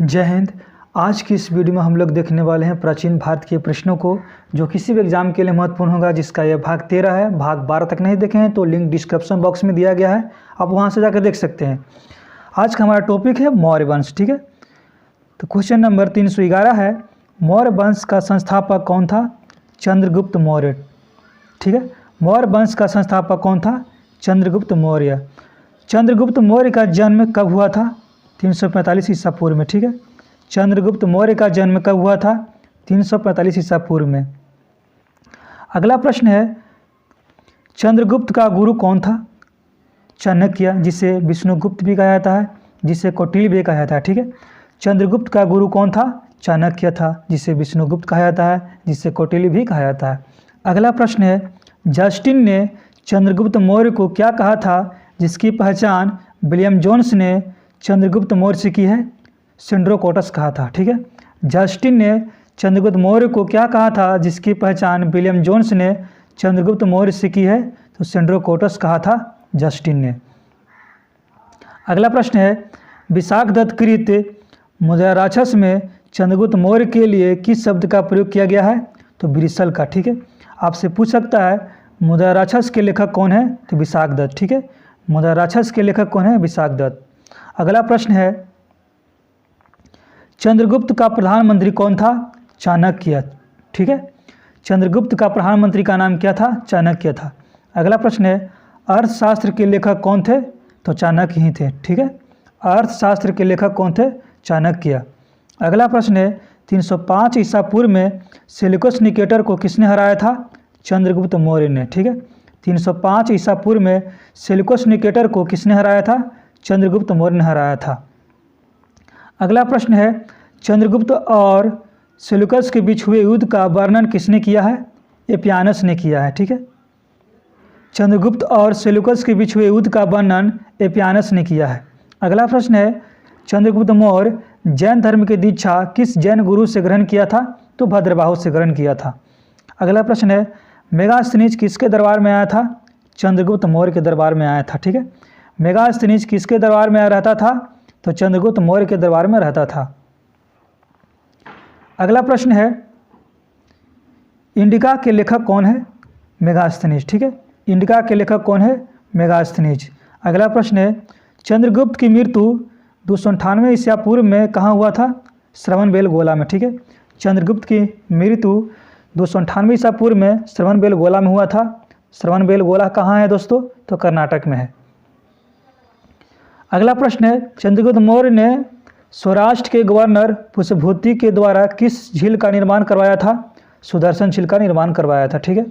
जय हिंद। आज की इस वीडियो में हम लोग देखने वाले हैं प्राचीन भारत के प्रश्नों को, जो किसी भी एग्जाम के लिए महत्वपूर्ण होगा, जिसका यह भाग 13 है। भाग 12 तक नहीं देखे हैं तो लिंक डिस्क्रिप्शन बॉक्स में दिया गया है, आप वहां से जाकर देख सकते हैं। आज का हमारा टॉपिक है मौर्य वंश। ठीक है, तो क्वेश्चन नंबर 311 है, मौर्य वंश का संस्थापक कौन था? चंद्रगुप्त मौर्य। ठीक है, मौर्य वंश का संस्थापक कौन था? चंद्रगुप्त मौर्य। चंद्रगुप्त मौर्य का जन्म कब हुआ था? 345 ईसा पूर्व में। ठीक है, चंद्रगुप्त मौर्य का जन्म कब हुआ था? 345 ईसा पूर्व में। अगला प्रश्न है, चंद्रगुप्त का गुरु कौन था? चाणक्य, जिसे विष्णुगुप्त भी कहा जाता है, जिसे कौटिल्य भी कहा जाता है। ठीक है, चंद्रगुप्त का गुरु कौन था? चाणक्य था, जिसे विष्णुगुप्त कहा जाता है, जिसे कौटिल्य भी कहा जाता है। अगला प्रश्न है, जस्टिन ने चंद्रगुप्त मौर्य को क्या कहा था जिसकी पहचान विलियम जोन्स ने चंद्रगुप्त मौर्य से की है? सिंड्रोकोटस कहा था। ठीक है, जस्टिन ने चंद्रगुप्त मौर्य को क्या कहा था जिसकी पहचान विलियम जोन्स ने चंद्रगुप्त मौर्य से की है? तो सिंड्रोकोटस कहा था जस्टिन ने। अगला प्रश्न है, विशाखदत्त कृत मुद्रा राक्षस में चंद्रगुप्त मौर्य के लिए किस शब्द का प्रयोग किया गया है? तो ब्रिसल का। ठीक है, आपसे पूछ सकता है मुद्रा राक्षस के लेखक कौन है? तो विशाखदत्त। ठीक है, मुद्रा राक्षस के लेखक कौन है? विशाखदत्त। अगला प्रश्न है, चंद्रगुप्त का प्रधानमंत्री कौन था? चाणक्य। ठीक है, चंद्रगुप्त का प्रधानमंत्री का नाम क्या था? चाणक्य था। अगला प्रश्न है, अर्थशास्त्र के लेखक कौन थे? तो चाणक्य ही थे। ठीक है, अर्थशास्त्र के लेखक कौन थे? चाणक्य। अगला प्रश्न है, 305 ईसा पूर्व में सेल्यूकस निकेटर को किसने हराया था? चंद्रगुप्त मौर्य ने। ठीक है, 305 ईसा पूर्व में सेल्यूकस निकेटर को किसने हराया था? चंद्रगुप्त मौर्य ने हराया था। अगला प्रश्न है, चंद्रगुप्त और सेल्यूकस के बीच हुए युद्ध का वर्णन किसने किया है? एपियानस ने किया है। ठीक है, चंद्रगुप्त और सेल्यूकस के बीच हुए युद्ध का वर्णन एपियानस ने किया है। अगला प्रश्न है, चंद्रगुप्त मौर्य जैन धर्म की दीक्षा किस जैन गुरु से ग्रहण किया था? तो भद्रबाहु से ग्रहण किया था। अगला प्रश्न है, मेगास्थनीज किसके दरबार में आया था? चंद्रगुप्त मौर्य के दरबार में आया था। ठीक है, मेगास्थनीज किसके दरबार में रहता था? तो चंद्रगुप्त मौर्य के दरबार में रहता था। अगला प्रश्न है, इंडिका के लेखक कौन है? मेगास्थनीज। ठीक है, इंडिका के लेखक कौन है? मेगास्थनीज। अगला प्रश्न है, चंद्रगुप्त की मृत्यु 298 ईसा पूर्व में कहाँ हुआ था? श्रवणबेलगोला में। ठीक है, चंद्रगुप्त की मृत्यु 298 ईसा पूर्व में श्रवणबेलगोला में हुआ था। श्रवणबेलगोला कहाँ है दोस्तों? तो कर्नाटक में है। अगला प्रश्न है, चंद्रगुप्त मौर्य ने सौराष्ट्र के गवर्नर पुष्यभूति के द्वारा किस झील का निर्माण करवाया था? सुदर्शन झील का निर्माण करवाया था। ठीक है,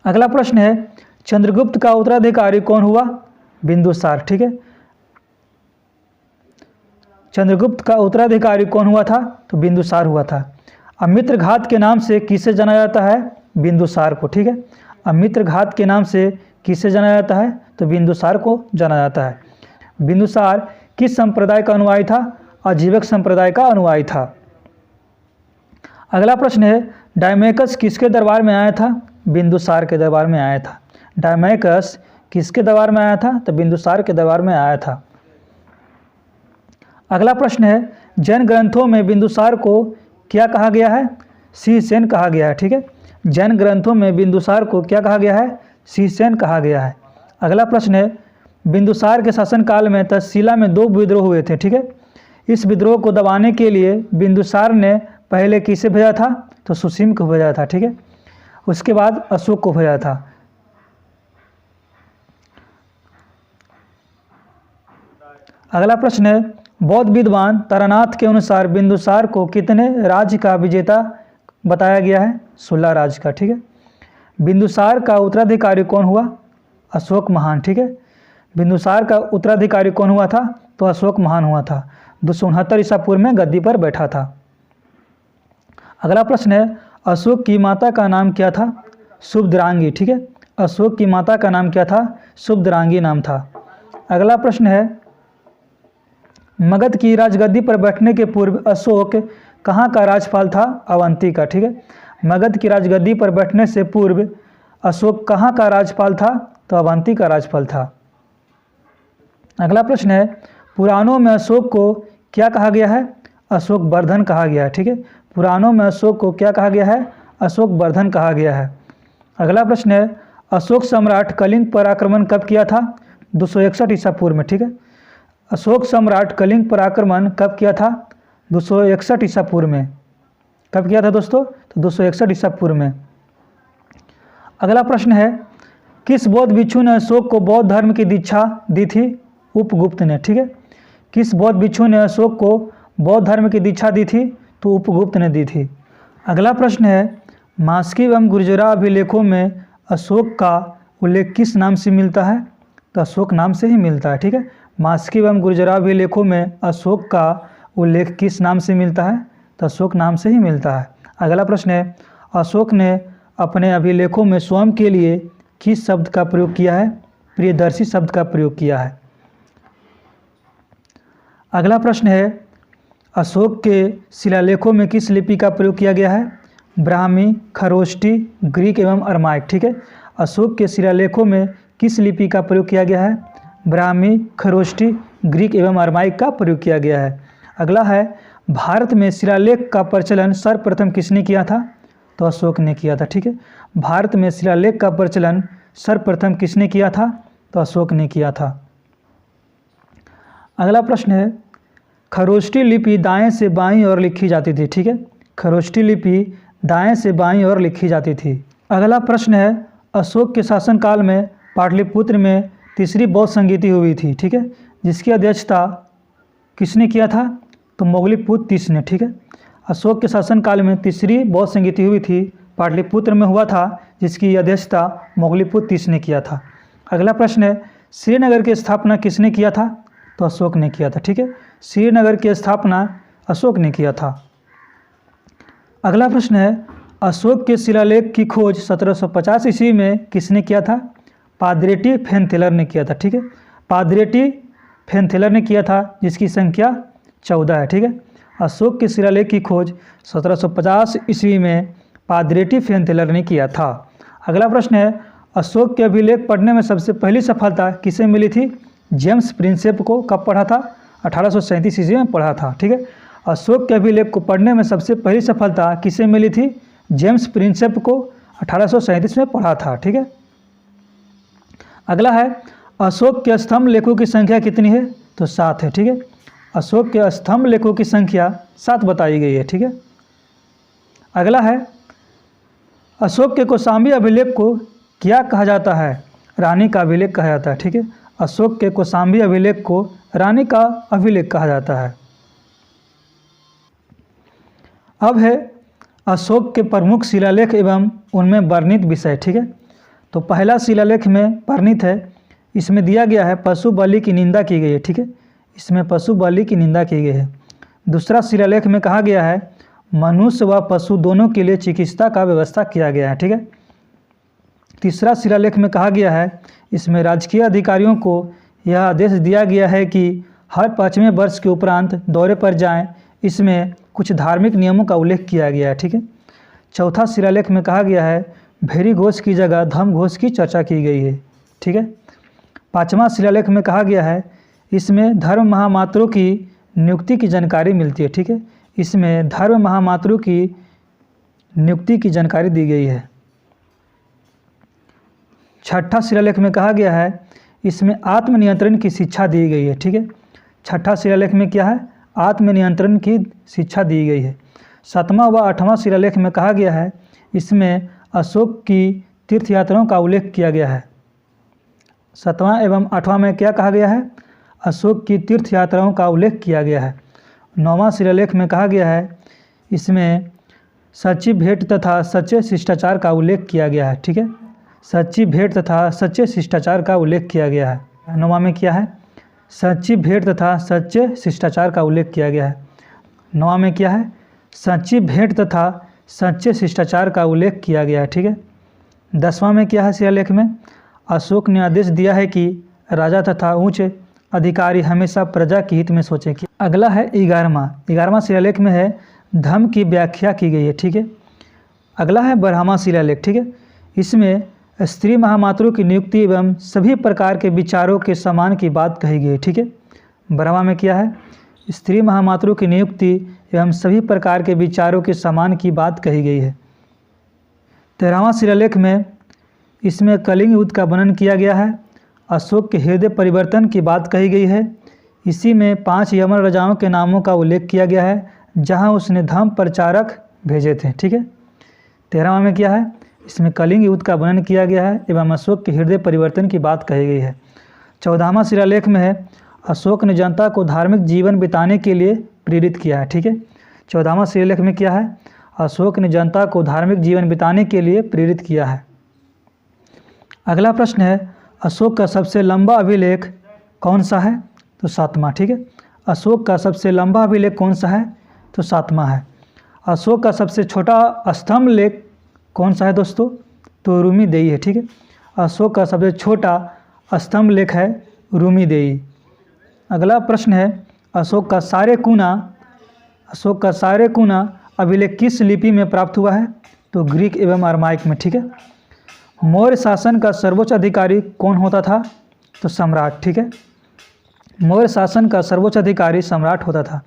अगला प्रश्न है, चंद्रगुप्त का उत्तराधिकारी कौन हुआ? बिंदुसार। ठीक है, चंद्रगुप्त का उत्तराधिकारी कौन हुआ था? तो बिंदुसार हुआ था। अमित्रघात के नाम से किसे जाना जाता है? बिंदुसार को। ठीक है, अमित्रघात के नाम से किसे जाना जाता है? तो बिंदुसार को जाना जाता है। बिंदुसार किस संप्रदाय का अनुयायी था? आजीवक संप्रदाय का अनुयायी था। अगला प्रश्न है, डायमेकस किसके दरबार में आया था? बिंदुसार के दरबार में आया था। डायमेकस किसके दरबार में आया था? तो बिंदुसार के दरबार में आया था। अगला प्रश्न है, जैन ग्रंथों में बिंदुसार को क्या कहा गया है? शीर्षसेन कहा गया है। ठीक है, जैन ग्रंथों में बिंदुसार को क्या कहा गया है? शीर्षसेन कहा गया है। अगला प्रश्न है, बिंदुसार के शासनकाल में तक्षशिला में 2 विद्रोह हुए थे। ठीक है, इस विद्रोह को दबाने के लिए बिंदुसार ने पहले किसे भेजा था? तो सुसीम को भेजा था। ठीक है, उसके बाद अशोक को भेजा था। अगला प्रश्न है, बौद्ध विद्वान तारानाथ के अनुसार बिंदुसार को कितने राज्य का विजेता बताया गया है? 16 राज्य का। ठीक है, बिंदुसार का उत्तराधिकारी कौन हुआ? अशोक महान। ठीक है, बिंदुसार का उत्तराधिकारी कौन हुआ था? तो अशोक महान हुआ था। 269 ईसा पूर्व में गद्दी पर बैठा था। अगला प्रश्न है, अशोक की माता का नाम क्या था? शुभद्रांगी। ठीक है, अशोक की माता का नाम क्या था? शुभद्रांगी नाम था। अगला प्रश्न है, मगध की राजगद्दी पर बैठने के पूर्व अशोक कहाँ का राज्यपाल था? अवंती का। ठीक है, मगध की राजगद्दी पर बैठने से पूर्व अशोक कहाँ का राज्यपाल था? तो अवंती का राज्यपाल था। अगला प्रश्न है, पुराणों में अशोक को क्या कहा गया है? अशोक वर्धन कहा गया है। ठीक है, पुराणों में अशोक को क्या कहा गया है? अशोक वर्धन कहा गया है। अगला प्रश्न है, अशोक सम्राट कलिंग पर आक्रमण कब किया था? 261 ईसा पूर्व में। ठीक है, अशोक सम्राट कलिंग पर आक्रमण कब किया था? 261 ईसा पूर्व में। कब किया था दोस्तों? तो 261 ईसा पूर्व में। अगला प्रश्न है, किस बौद्ध भिक्षु ने अशोक को बौद्ध धर्म की दीक्षा दी थी? उपगुप्त ने। ठीक है, किस बौद्ध भिक्षु ने अशोक को बौद्ध धर्म की दीक्षा दी थी? तो उपगुप्त ने दी थी। अगला प्रश्न है, मास्की एवं गुर्जरा अभिलेखों में अशोक का उल्लेख किस नाम से मिलता है? तो अशोक नाम से ही मिलता है। ठीक है, मास्की एवं गुर्जरा अभिलेखों में अशोक का उल्लेख किस नाम से मिलता है? तो अशोक नाम से ही मिलता है। अगला प्रश्न है, अशोक ने अपने अभिलेखों में स्वयं के लिए किस शब्द का प्रयोग किया है? प्रियदर्शी शब्द का प्रयोग किया है। अगला प्रश्न है, अशोक के शिलालेखों में किस लिपि का प्रयोग किया गया है? ब्राह्मी, खरोष्टी, ग्रीक एवं अरमाइक। ठीक है, अशोक के शिलालेखों में किस लिपि का प्रयोग किया गया है? ब्राह्मी, खरोष्टी, ग्रीक एवं अरमाइक का प्रयोग किया गया है। अगला है, भारत में शिलालेख का प्रचलन सर्वप्रथम किसने किया था? तो अशोक ने किया था। ठीक है, भारत में शिलालेख का प्रचलन सर्वप्रथम किसने किया था? तो अशोक ने किया था। अगला प्रश्न है, खरोष्टी लिपि दाएं से बाईं ओर लिखी जाती थी। ठीक है, खरोष्टी लिपि दाएं से बाईं ओर लिखी जाती थी। अगला प्रश्न है, अशोक के शासनकाल में पाटलिपुत्र में तीसरी बौद्ध संगीति हुई थी। ठीक है, जिसकी अध्यक्षता किसने किया था? तो मोगलीपुत्र तीस ने। ठीक है, अशोक के शासनकाल में तीसरी बौद्ध संगीति हुई थी, पाटलिपुत्र में हुआ था, जिसकी अध्यक्षता मोगलीपुत्र तीस ने किया था। अगला प्रश्न है, श्रीनगर की स्थापना किसने किया था? तो अशोक ने किया था। ठीक है, श्रीनगर की स्थापना अशोक ने किया था। अगला प्रश्न है, अशोक के शिलालेख की खोज 1750 ईस्वी में किसने किया था? पादरेटी फेनथेलर ने किया था। ठीक है, पादरेटी फेनथेलर ने किया था, जिसकी संख्या 14 है। ठीक है, अशोक के शिलालेख की खोज 1750 ईस्वी में पादरेटी फेनथेलर ने किया था। अगला प्रश्न है, अशोक के अभिलेख पढ़ने में सबसे पहली सफलता किसे मिली थी? जेम्स प्रिंसेप को। कब पढ़ा था? 1837 ईस्वी में पढ़ा था। ठीक है, अशोक के अभिलेख को पढ़ने में सबसे पहली सफलता किसे मिली थी? जेम्स प्रिंसेप को 1837 में पढ़ा था। ठीक है, अगला है, अशोक के स्तंभ लेखों की संख्या कितनी है? तो 7 है। ठीक है, अशोक के स्तंभ लेखों की संख्या 7 बताई गई है। ठीक है, अगला है, अशोक के कौशाम्बी अभिलेख को क्या कहा जाता है? रानी का अभिलेख कहा जाता है। ठीक है, अशोक के कौशाम्बी अभिलेख को रानी का अभिलेख कहा जाता है। अब है अशोक के प्रमुख शिलालेख एवं उनमें वर्णित विषय। ठीक है, तो पहला शिलालेख में वर्णित है, इसमें दिया गया है पशु बलि की निंदा की गई है। ठीक है, इसमें पशु बलि की निंदा की गई है। दूसरा शिलालेख में कहा गया है मनुष्य व पशु दोनों के लिए चिकित्सा का व्यवस्था किया गया है। ठीक है, तीसरा शिलालेख में कहा गया है, इसमें राजकीय अधिकारियों को यह आदेश दिया गया है कि हर 5वें वर्ष के उपरांत दौरे पर जाएं। इसमें कुछ धार्मिक नियमों का उल्लेख किया गया है। ठीक है, चौथा शिलालेख में कहा गया है भेरी घोष की जगह धम घोष की चर्चा की गई है। ठीक है, पांचवा शिलालेख में कहा गया है, इसमें धर्म महामात्रों की नियुक्ति की जानकारी मिलती है। ठीक है, इसमें धर्म महामात्रों की नियुक्ति की जानकारी दी गई है। छठा शिलालेख में कहा गया है, इसमें आत्मनियंत्रण की शिक्षा दी गई है। ठीक है, छठा शिलालेख में क्या है? आत्मनियंत्रण की शिक्षा दी गई है। सातवां व आठवां शिलालेख में कहा गया है, इसमें अशोक की तीर्थ यात्राओं का उल्लेख किया गया है। सातवां एवं आठवां में क्या कहा गया है? अशोक की तीर्थ यात्राओं का उल्लेख किया गया है। नौवां शिलालेख में कहा गया है, इसमें सच्ची भेंट तथा सच्चे शिष्टाचार का उल्लेख किया गया है। ठीक है, सच्ची भेंट तथा सच्चे शिष्टाचार का उल्लेख किया गया है। नौवां में क्या है? सच्ची भेंट तथा सच्चे शिष्टाचार का उल्लेख किया गया है। नौवां में क्या है? सच्ची भेंट तथा सच्चे शिष्टाचार का उल्लेख किया गया है। ठीक है, 10वां में क्या है शिलालेख में? अशोक ने आदेश दिया है कि राजा तथा उच्च अधिकारी हमेशा प्रजा के हित में सोचें। कि अगला है 11वां शिलालेख में है धर्म की व्याख्या की गई है। ठीक है, अगला है 12वां शिलालेख। ठीक है, इसमें स्त्री महामातृ की नियुक्ति एवं सभी प्रकार के विचारों के सम्मान की बात कही गई है। ठीक है, 12वां में क्या है, स्त्री महामातृ की नियुक्ति एवं सभी प्रकार के विचारों के सम्मान की बात कही गई है। 13वां शिलालेख में इसमें कलिंग युद्ध का वर्णन किया गया है। अशोक के हृदय परिवर्तन की बात कही गई है। इसी में 5 यमन राजाओं के नामों का उल्लेख किया गया है जहां उसने धर्म प्रचारक भेजे थे। ठीक है, 13वां में क्या है, इसमें कलिंग युद्ध का वर्णन किया गया है एवं अशोक के हृदय परिवर्तन की बात कही गई है। 14वां शिलालेख में है, अशोक ने जनता को धार्मिक जीवन बिताने के लिए प्रेरित किया है। ठीक है, 14वां शिलालेख में क्या है, अशोक ने जनता को धार्मिक जीवन बिताने के लिए प्रेरित किया है। अगला प्रश्न है, अशोक का सबसे लंबा अभिलेख कौन सा है, तो 7वां। ठीक है, अशोक का सबसे लंबा अभिलेख कौन सा है, तो 7वां है। अशोक का सबसे छोटा स्तंभ लेख कौन सा है दोस्तों, तो रूमीदेई है। ठीक है, अशोक का सबसे छोटा स्तंभ लेख है रूमीदेई। अगला प्रश्न है, अशोक का सारेकुना अभिलेख किस लिपि में प्राप्त हुआ है, तो ग्रीक एवं अरमाइक में। ठीक है, मौर्य शासन का सर्वोच्च अधिकारी कौन होता था, तो सम्राट। ठीक है, मौर्य शासन का सर्वोच्च अधिकारी सम्राट होता था।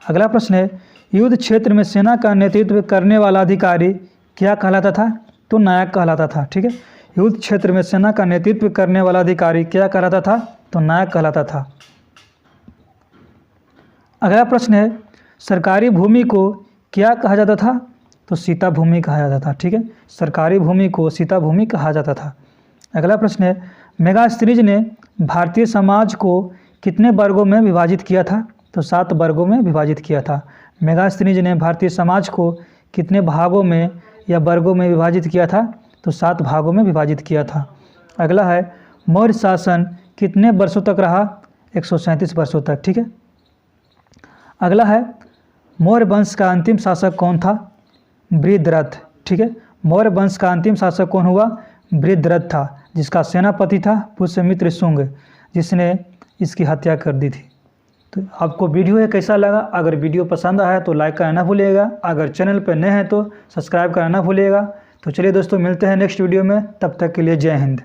अगला प्रश्न है, युद्ध क्षेत्र में सेना का नेतृत्व करने वाला अधिकारी क्या कहलाता था, तो नायक कहलाता था। ठीक है, युद्ध क्षेत्र में सेना का नेतृत्व करने वाला अधिकारी क्या कहलाता था, तो नायक कहलाता था। अगला प्रश्न है, सरकारी भूमि को क्या कहा जाता था, तो सीता भूमि कहा जाता था। ठीक है, सरकारी भूमि को सीता भूमि कहा जाता था। अगला प्रश्न है, मेगास्थनीज ने भारतीय समाज को कितने वर्गों में विभाजित किया था, तो 7 वर्गों में विभाजित किया था। मेगास्थनीज ने भारतीय समाज को कितने भागों में या वर्गों में विभाजित किया था, तो 7 भागों में विभाजित किया था। अगला है, मौर्य शासन कितने वर्षों तक रहा, 137 वर्षों तक। ठीक है, अगला है, मौर्य वंश का अंतिम शासक कौन था, बृहद्रथ। ठीक है, मौर्य वंश का अंतिम शासक कौन हुआ, बृहद्रथ था, जिसका सेनापति था पुष्यमित्र शुंग, जिसने इसकी हत्या कर दी थी। तो आपको वीडियो है कैसा लगा, अगर वीडियो पसंद आया तो लाइक करना ना भूलिएगा, अगर चैनल पर नए हैं तो सब्सक्राइब करना ना भूलिएगा। तो चलिए दोस्तों, मिलते हैं नेक्स्ट वीडियो में, तब तक के लिए जय हिंद।